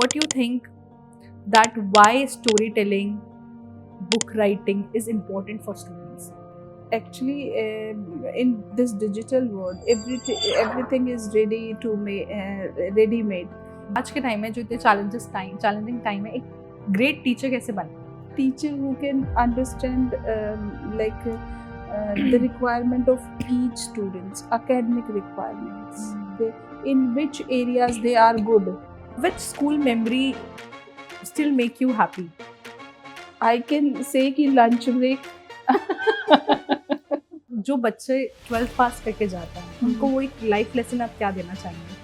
what you think that why storytelling, book writing is important for students? Actually, in this digital world, everything is ready made. आज के time में जो इतने challenging time है, एक great teacher कैसे बने? Teacher who can understand the requirement of each student's academic requirements, in which areas they are good. Which school memory still make you happy? I can say कि lunch break. जो बच्चे 12th पास करके जाता है उनको वो एक लाइफ लेसन आप क्या देना चाहेंगे?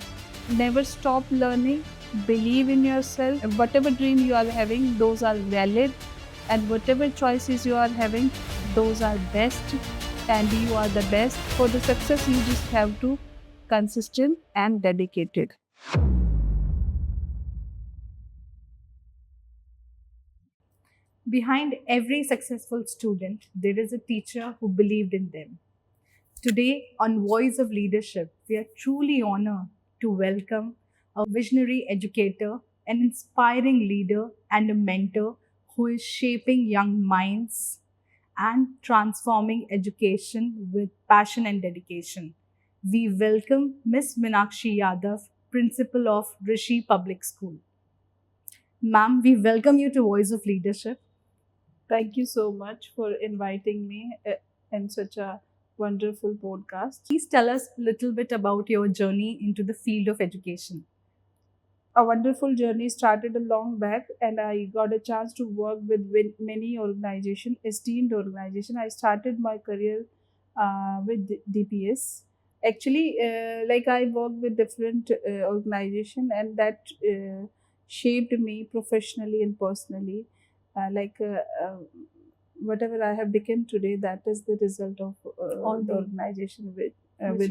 Never stop learning. Believe in yourself. Whatever dream you are having, those are valid, and whatever choices you are having, those are best, and you are the best. For the success, you just have to consistent and dedicated. Behind every successful student, there is a teacher who believed in them. Today, on Voice of Leadership, we are truly honored to welcome a visionary educator, an inspiring leader, and a mentor who is shaping young minds and transforming education with passion and dedication. We welcome Ms. Minakshi Yadav, Principal of Rishi Public School. Ma'am, we welcome you to Voice of Leadership. Thank you so much for inviting me in such a wonderful podcast. Please tell us a little bit about your journey into the field of education. A wonderful journey started a long back, and I got a chance to work with many organizations, esteemed organizations. I started my career with DPS. Actually, I worked with different organizations, and that shaped me professionally and personally. Whatever I have become today, that is the result of all the organization with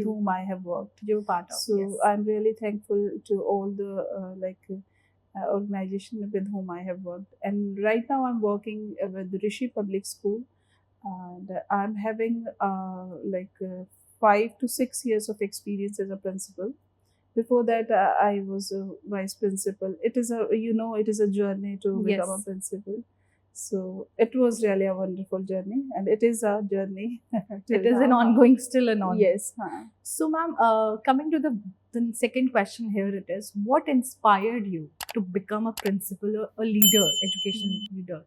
whom I have worked. You were part of. So yes. I'm really thankful to all the organization with whom I have worked. And right now I'm working with Rishi Public School, and I'm having 5 to 6 years of experience as a principal. Before that, I was a vice principal. It is a journey to become a Yes. principal. So it was really a wonderful journey, and it is a journey. It is an ongoing, still an ongoing. Yes. So, ma'am, coming to the second question here, it is what inspired you to become a principal or a leader, education leader?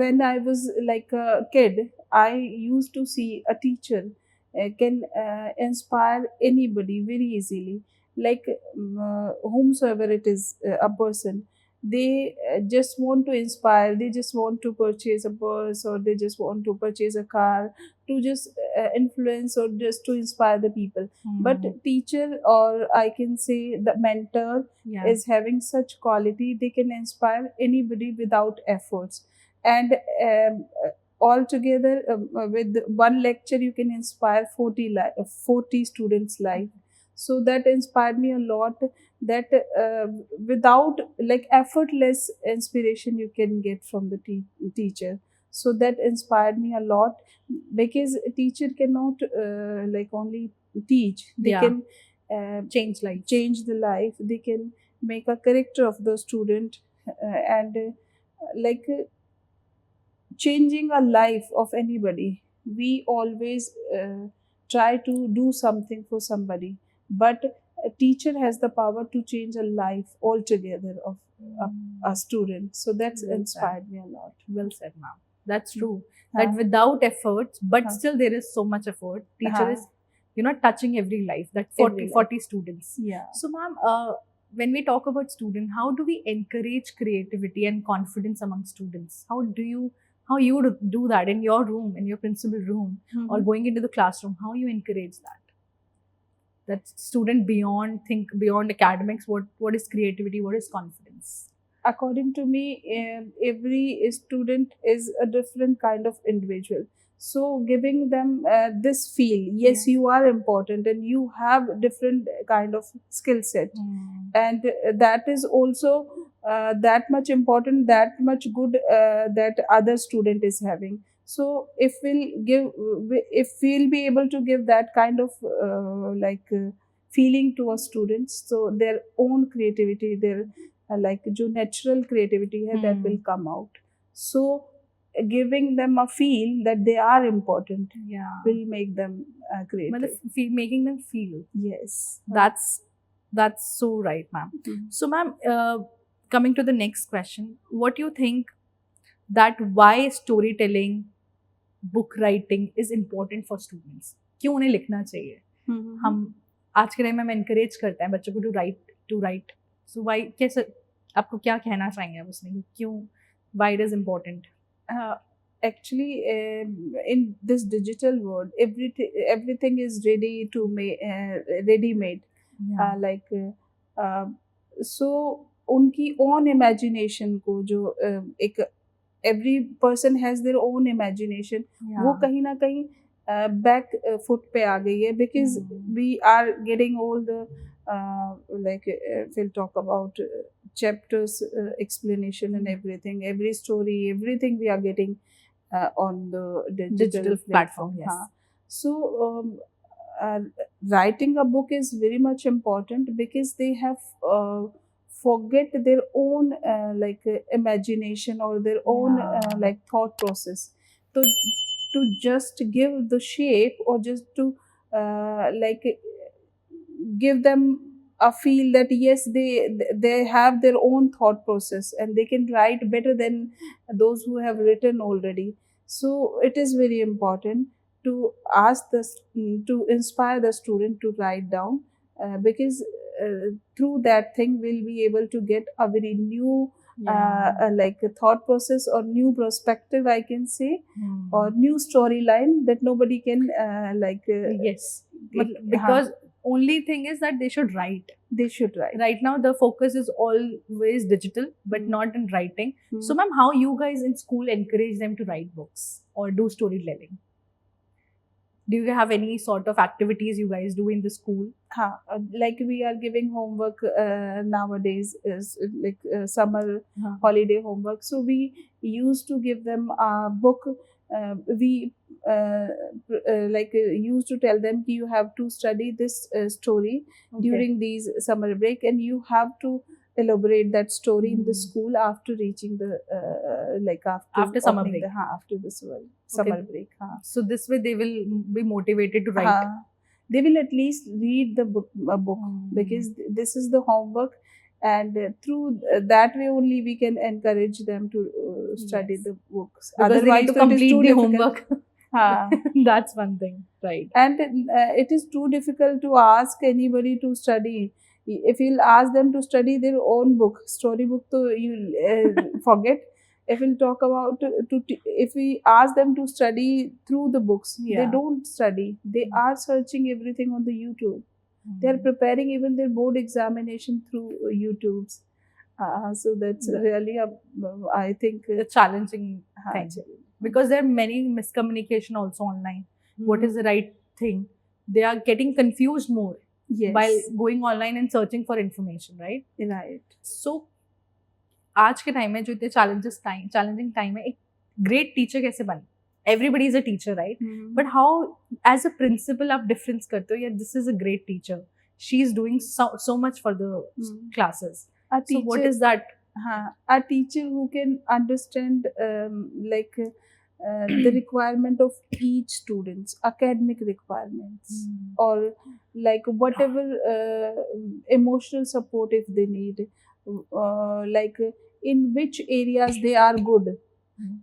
When I was like a kid, I used to see a teacher can inspire anybody very easily. Like whomsoever it is, a person, they just want to inspire. They just want to purchase a bus, or they just want to purchase a car to just influence or just to inspire the people. But teacher, or I can say the mentor, Yeah. is having such quality. They can inspire anybody without efforts, and altogether with one lecture you can inspire 40 students life. So that inspired me a lot, that without like effortless inspiration you can get from the teacher. So that inspired me a lot, because a teacher cannot only teach. They Yeah. can Change life. change the life. They can make a character of the student, and changing a life of anybody. We always try to do something for somebody, but a teacher has the power to change a life altogether of a student. So that's Well inspired me a lot. Well said, ma'am. That's true. That without efforts, but Huh. still there is so much effort. Teacher Huh. is, touching every life. That Every life. 40 students. Yeah. So, ma'am, when we talk about student, how do we encourage creativity and confidence among students? How you would do that in your room, in your principal room, or going into the classroom? How you encourage that? That student think beyond academics. What is creativity? What is confidence? According to me, every student is a different kind of individual. So giving them this feel, yes, Yeah. you are important and you have different kind of skill set, and that is also that much important, that much good, that other student is having. So if we'll be able to give that kind of feeling to our students, so their own creativity, their like जो natural creativity है, that will come out. So giving them a feel that they are important Yeah. will make them creative. मतलब making them feel. Yes. That's so right, ma'am. So, ma'am, coming to the next question, what do you think that why storytelling, book writing is important for students? क्यों उन्हें लिखना चाहिए? हम आज के time में हम encourage करते हैं बच्चों को to write. So why, कैसे, आपको क्या कहना चाहेंगे आप उसमें, क्यों, why it is important? Actually, in this digital world, everything is ready to ready made. So उनकी own imagination को जो एक every person has their own imagination, वो कहीं ना कहीं back foot पे आ गई है, because we are getting all the we'll talk about chapters explanation and everything, every story, everything we are getting on the digital platform. Yes. So writing a book is very much important, because they have forget their own imagination or their own thought process. So to just give the shape, or just to give them a feel that yes, they have their own thought process and they can write better than those who have written already. So it is very important to to inspire the student to write down, because through that thing we'll be able to get a very new a thought process or new perspective, I can say, or new storyline that nobody can yes, because only thing is that they should write. Right now the focus is always digital, but not in writing. So ma'am, how you guys in school encourage them to write books or do storytelling? Do you have any sort of activities you guys do in the school? Like we are giving homework nowadays, is like summer holiday homework. So we used to give them a book. We used to tell them you have to study this story during these summer break, and you have to elaborate that story in the school after reaching the after summer break. After this summer break. So this way they will be motivated to write. They will at least read the book, because this is the homework, and through that way only we can encourage them to study the books. Because otherwise they need to complete the homework. That's one thing, right? And it is too difficult to ask anybody to study. If you'll ask them to study their own book, storybook, so you'll forget. If we'll talk about if we ask them to study through the books, they don't study. They are searching everything on the YouTube. They are preparing even their board examination through YouTube's. So that's really I think a challenging thing, because there are many miscommunication also online. What is the right thing? They are getting confused more while going online and searching for information, right? Right. So आज के time में जो इतने challenging time है, एक great teacher कैसे बने? Everybody is a teacher, right? But how, as a principal, आप difference करते हो? Yeah, this is a great teacher. She is doing so much for the classes. So what is that? A teacher who can understand the requirement of each student's academic requirements, or like whatever emotional support if they need, in which areas they are good.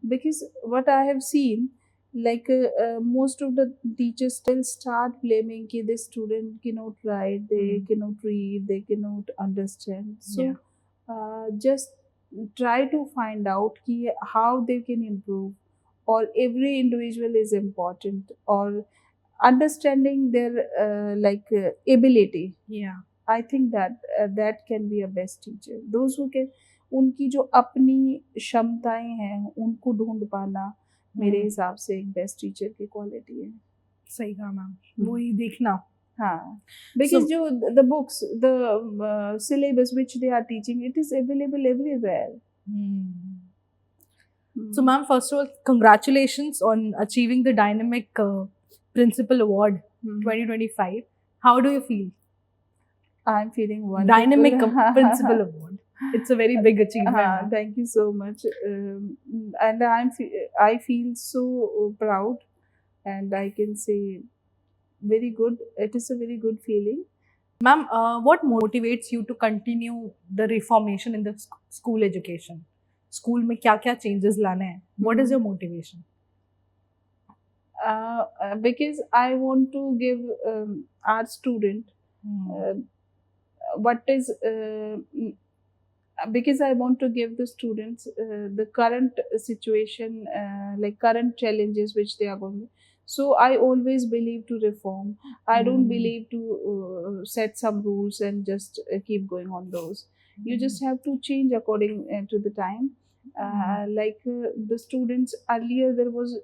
Because what I have seen, most of the teachers still start blaming that this student cannot write, they cannot read, they cannot understand. So just try to find out how they can improve, or every individual is important, or understanding their ability. I think that can be a best teacher. Those who can, उनकी जो अपनी क्षमताएं हैं उनको ढूंढ पाना मेरे हिसाब से एक बेस्ट टीचर की क्वालिटी है. सही कहा मैम, वही देखना. Because the books, the syllabus which they are teaching, it is available everywhere. So ma'am, first of all, congratulations on achieving the Dynamic Principal Award 2025. How do you feel? I'm feeling wonderful. Dynamic Principal Award. It's a very big achievement. ma'am. Thank you so much. And I feel so proud, and I can say very good. It is a very good feeling. Ma'am, what motivates you to continue the reformation in the school education? School में क्या changes लाने हैं? What is your motivation? Because I want to give our student what is because I want to give the students the current situation, like current challenges which they are going. So I always believe to reform. I don't believe to set some rules and just keep going on those. You just have to change according to the time. The students earlier, there was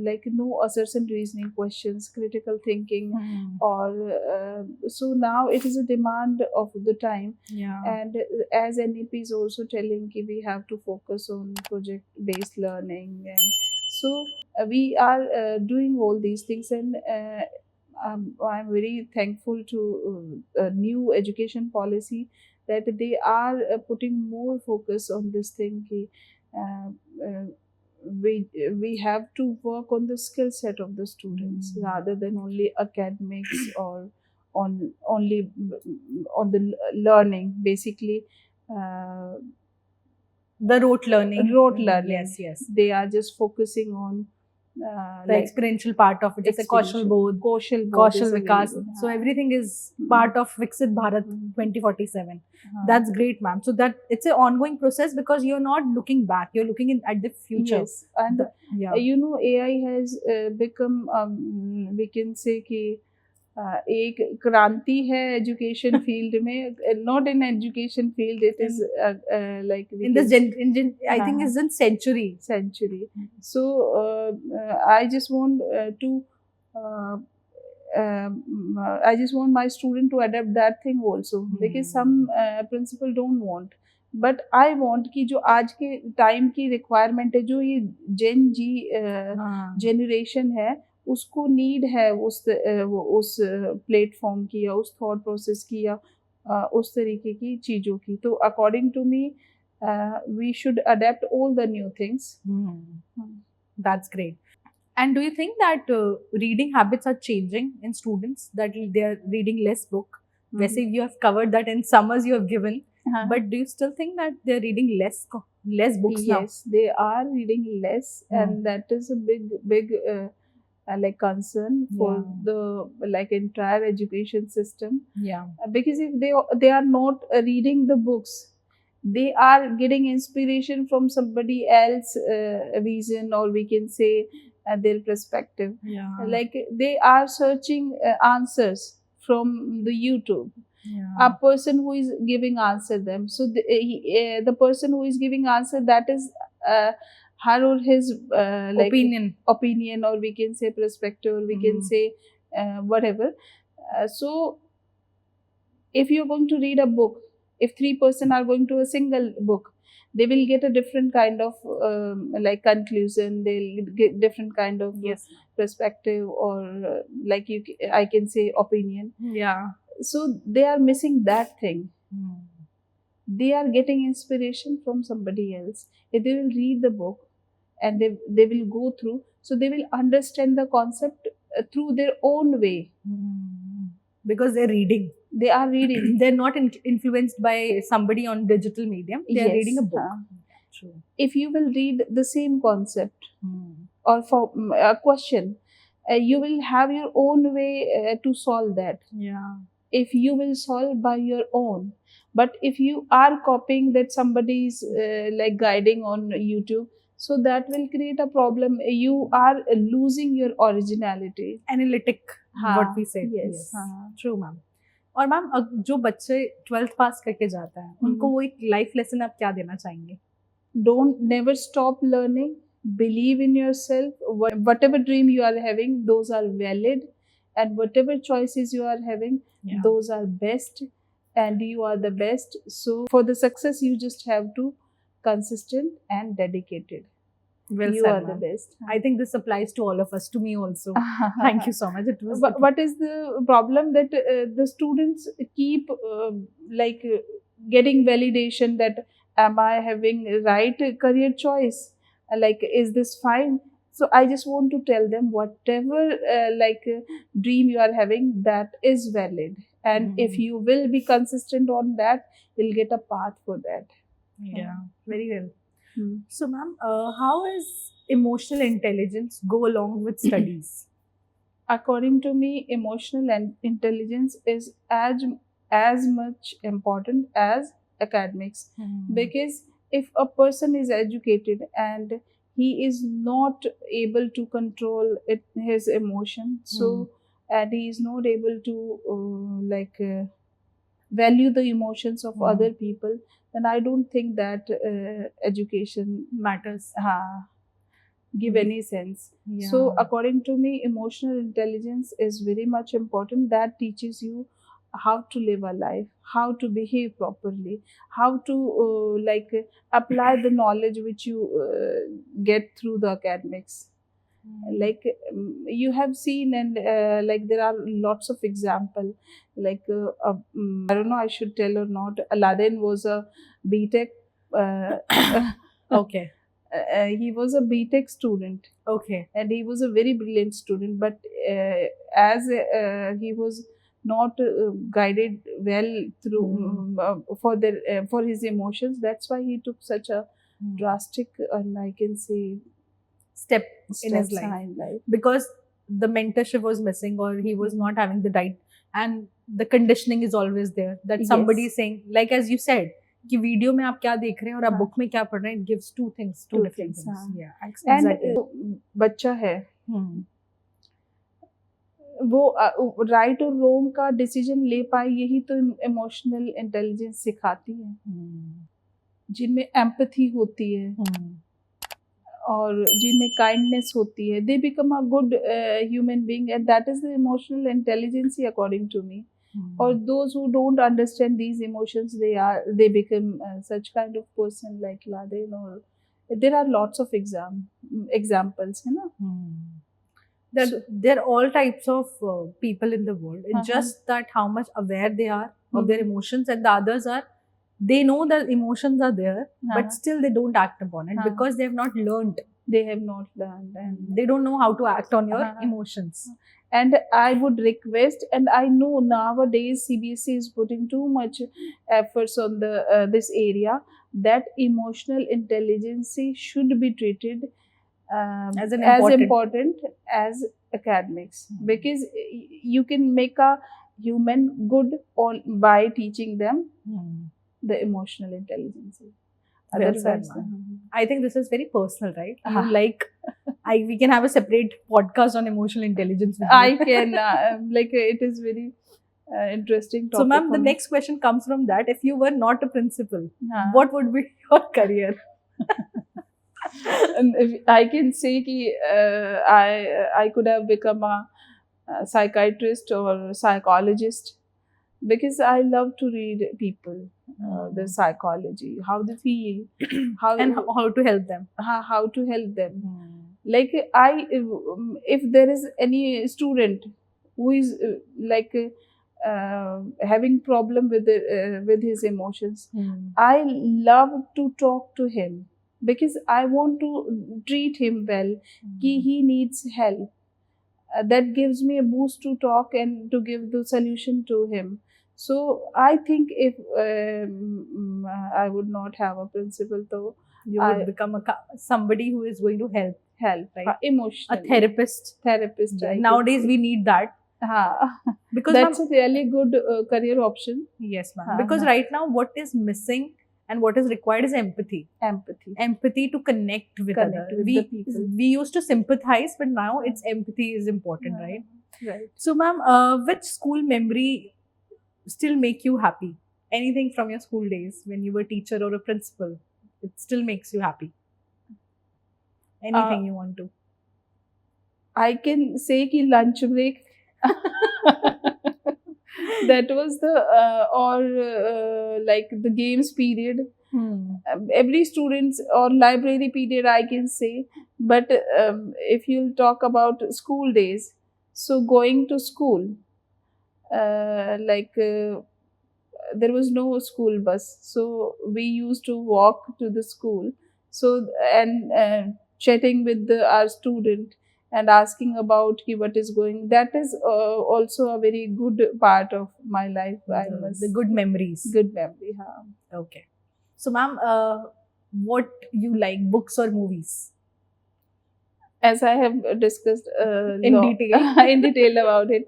like no assertion reasoning questions, critical thinking, or so now it is a demand of the time. Yeah. And as NEP is also telling ki we have to focus on project based learning, and so we are doing all these things, and I'm very thankful to a new education policy that they are putting more focus on this thing ki, we have to work on the skill set of the students rather than only academics or only on the learning, basically. The rote learning. Yes. Yes. They are just focusing on The experiential part of it. It's a Kaushal Bodh, Kaushal Kaushal is a very Vikas. good, So everything is part of Viksit Bharat 2047. That's great, ma'am. So that it's an ongoing process because you're not looking back. You're looking at the future. Yes, and Yeah. you know, AI has become we can say कि एक क्रांति है education field में, not in education field, it is like we In this can- I think is in century. century. So I just want to I just want my student to adapt that thing also, because some principal don't want, but I want कि जो आज के time की requirement है, जो ये जेन जी generation है, उसको नीड है उस प्लेटफॉर्म की या उस थॉट प्रोसेस की या उस तरीके की चीज़ों की. तो according to me we should adapt all the new things. That's great. And do you think that reading habits are changing in students, that they are reading less book? वैसे you have covered that in summers you have given, but do you still think that they are reading less books now? Yes, they are reading less, and that is a big like concern for the like entire education system. Yeah. Because if they are not reading the books, they are getting inspiration from somebody else vision, or we can say their perspective. Yeah. Like they are searching answers from the YouTube. Yeah. A person who is giving answer them, so the person who is giving answer, that is her or his like opinion, or we can say perspective, or we can say whatever. So if you're going to read a book, if 3% are going to a single book, they will get a different kind of like conclusion, they'll get different kind of perspective, or like I can say opinion. Yeah. So they are missing that thing. They are getting inspiration from somebody else. If they will read the book and they will go through, so they will understand the concept through their own way. Because they're reading. They are reading. They're not influenced by somebody on digital medium. They are reading a book. True. If you will read the same concept or for a question, you will have your own way to solve that. Yeah. If you will solve by your own, but if you are copying that somebody is like guiding on YouTube, so that will create a problem. You are losing your originality. Analytic, what we say. Yes. True, ma'am. और ma'am जो बच्चे 12th पास करके जाता है, उनको वो एक life lesson आप क्या देना चाहेंगे? Don't never stop learning. Believe in yourself. Whatever dream you are having, those are valid, and whatever choices you are having, those are best, and you are the best. So for the success, you just have to consistent and dedicated. Well you said, are ma'am. the best. I think this applies to all of us, to me also. Thank you so much. It was what is the problem that the students keep like getting validation that am I having right career choice. Like, is this fine? So I just want to tell them whatever dream you are having, that is valid, and if you will be consistent on that, you'll get a path for that. Yeah, very well. Hmm. So, ma'am, how is emotional intelligence go along with studies? According to me, emotional and intelligence is as much important as academics, because if a person is educated and he is not able to control his emotion, so and he is not able to value the emotions of other people, then I don't think that education Matters. give any sense. So Yeah. according to me, emotional intelligence is very much important. That teaches you how to live a life, how to behave properly, how to apply the knowledge which you get through the academics. Like you have seen, and like there are lots of example, like I don't know I should tell or not. Aladdin was a btech Okay. he was a btech student, Okay. and he was a very brilliant student, but as he was not guided well through for his emotions, that's why he took such a drastic and I can say Step in his steps life. in life. Because the mentorship was missing, or he was not having the right, and the conditioning is always there, that somebody Yes. is saying, like as you said, कि video में आप क्या देख रहे हैं और आप हाँ. बुक में क्या पढ़ रहे हैं, it gives two things, two Two different things, things. हाँ. Yeah, And exactly. बच्चा है, Hmm. वो राइट और रोंग का डिसीजन ले पाए, यही तो इमोशनल इंटेलिजेंस सिखाती है, जिनमें एम्पैथी होती है और जिनमें काइंडनेस होती है, they become a good human being, and that is the emotional intelligence according to me. Or those who don't understand these emotions, they become such kind of person like Aladdin, or there are lots of examples, you know. That there are all types of people in the world. It's Uh-huh. just that how much aware they are of their Mhm. emotions, and the others are, they know that emotions are there, Uh-huh. but still they don't act upon it Uh-huh. because they have not learned. They have not learned, and They don't know how to act on your Uh-huh. emotions. And I would request, and I know nowadays CBSE is putting too much efforts on the this area, that emotional intelligence should be treated As an as important- important as academics, because you can make a human good by teaching them the emotional intelligence. Well said, Otherwise, ma'am. I think this is very personal, right? You Ah. like, we can have a separate podcast on emotional intelligence with you. I can like it is very interesting topic. So, ma'am, for the me. next question comes from that. If you were not a principal, हाँ. what would be your career? And I can say कि I could have become a psychiatrist or psychologist, because I love to read people, their psychology, how they feel, And how to help them. how to help them. Like if there is any student who is having problem with his emotions, I love to talk to him, because I want to treat him well. He needs help. That gives me a boost to talk and to give the solution to him. So I think if I would not have a principal, though, You would become somebody who is going to help. Right? Emotionally. A therapist. Therapist. Yeah. I Nowadays, could we need that. say. Because That's ma'am, a really good career option. yes, ma'am. हाँ, Because हाँ. right now, what is missing and what is required is empathy. Empathy to connect with Connect others. with the people. We used to sympathize, but now it's empathy is important, right? Right. So, ma'am, which school memory still make you happy? Anything from your school days when you were a teacher or a principal, it still makes you happy. Anything you want to? I can say कि lunch break. That was the like the games period. Every student's or library period, I can say. But if you'll talk about school days, so going to school, there was no school bus, so we used to walk to the school. So and chatting with our student and asking about what is going. That is also a very good part of my life. I must The good memories. good memory. Okay. So, ma'am, what you like, books or movies? As I have discussed In detail. in detail about it,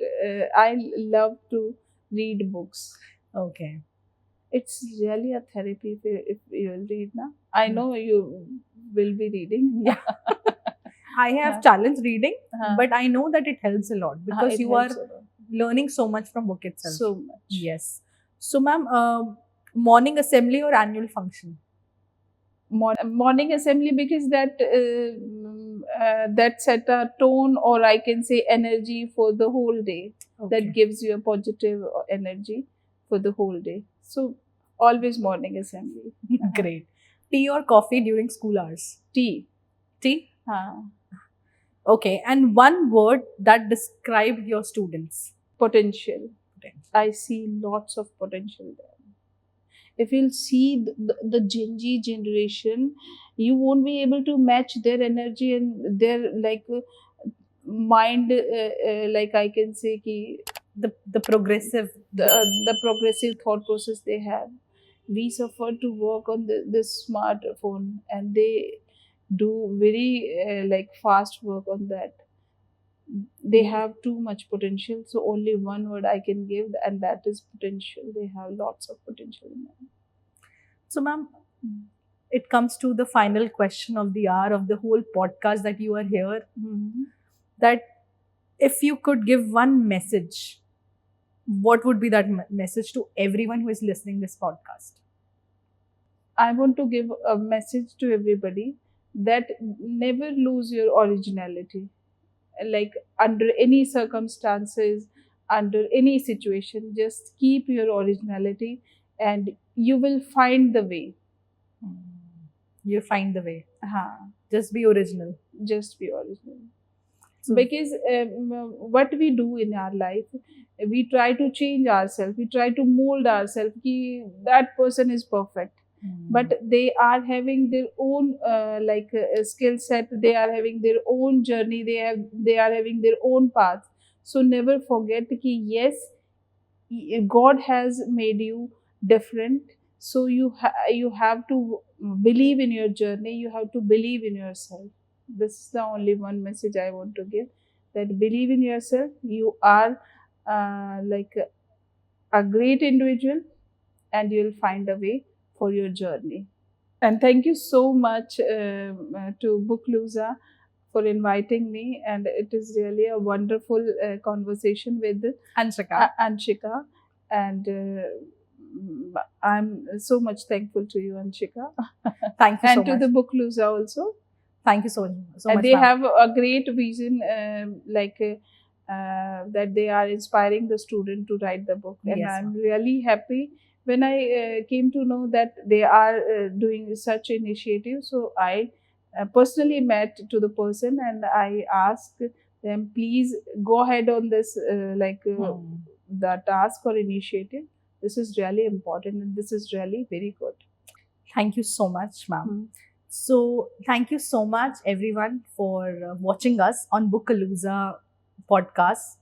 I love to read books. Okay. It's really a therapy if you will read now. I Hmm. know you will be reading. Yeah. I have Yeah. challenged reading, Uh-huh. but I know that it helps a lot because It you are helps a lot. learning so much from book itself. So much. Yes. So, ma'am, morning assembly or annual function? Morning assembly, because that set a tone, or I can say energy for the whole day. Okay. That gives you a positive energy for the whole day. So always morning assembly. Great. Tea or coffee during school hours? Tea. Tea. Huh. Okay. And one word that described your students? Potential. Potential. I see lots of potential there. If you'll see the Gen Z generation, you won't be able to match their energy and their mind, like I can say ki The progressive. the progressive thought process they have. We suffer to work on this smartphone, and they do very fast work on that. They have too much potential, so only one word I can give, and that is potential. They have lots of potential in them. So, ma'am, it comes to the final question of the hour of the whole podcast that you are here. That if you could give one message, what would be that message to everyone who is listening this podcast? I want to give a message to everybody that never lose your originality. Like under any circumstances, under any situation, just keep your originality, and you will find the way. You find the way. Huh. Just be original. Just be original. So, Because what we do in our life, we try to change ourselves, we try to mold ourselves. That person is perfect, but they are having their own skill set, they are having their own journey, they are having their own path. So never forget ki yes, God has made you different. So you have to believe in your journey, you have to believe in yourself. This is the only one message I want to give, that believe in yourself. You are a great individual, and you'll find a way for your journey. And thank you so much to Bookluza for inviting me. And it is really a wonderful conversation with Anshika. Anshika. And I'm so much thankful to you, Anshika. Thank you And so to much. the Bookluza also. Thank you so And much. they ma'am. have a great vision, that they are inspiring the student to write the book. And Yes, I'm ma'am. really happy when I came to know that they are doing such initiative. So I personally met to the person, and I asked them, please go ahead on this the task or initiative. This is really important, and this is really very good. Thank you so much, ma'am. So, thank you so much, everyone, for watching us on Bookalooza podcast,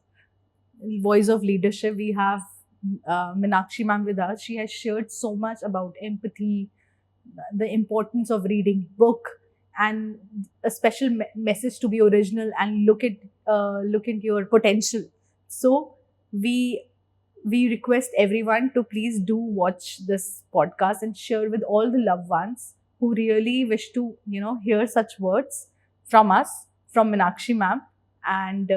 Voice of Leadership. We have Meenakshi ma'am with us. She has shared so much about empathy, the importance of reading book, and a special message to be original and look into your potential. So we request everyone to please do watch this podcast and share with all the loved ones who really wish to hear such words from us, from Meenakshi ma'am. And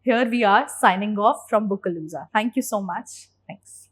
here we are signing off from Bookalooza. Thank you so much. Thanks.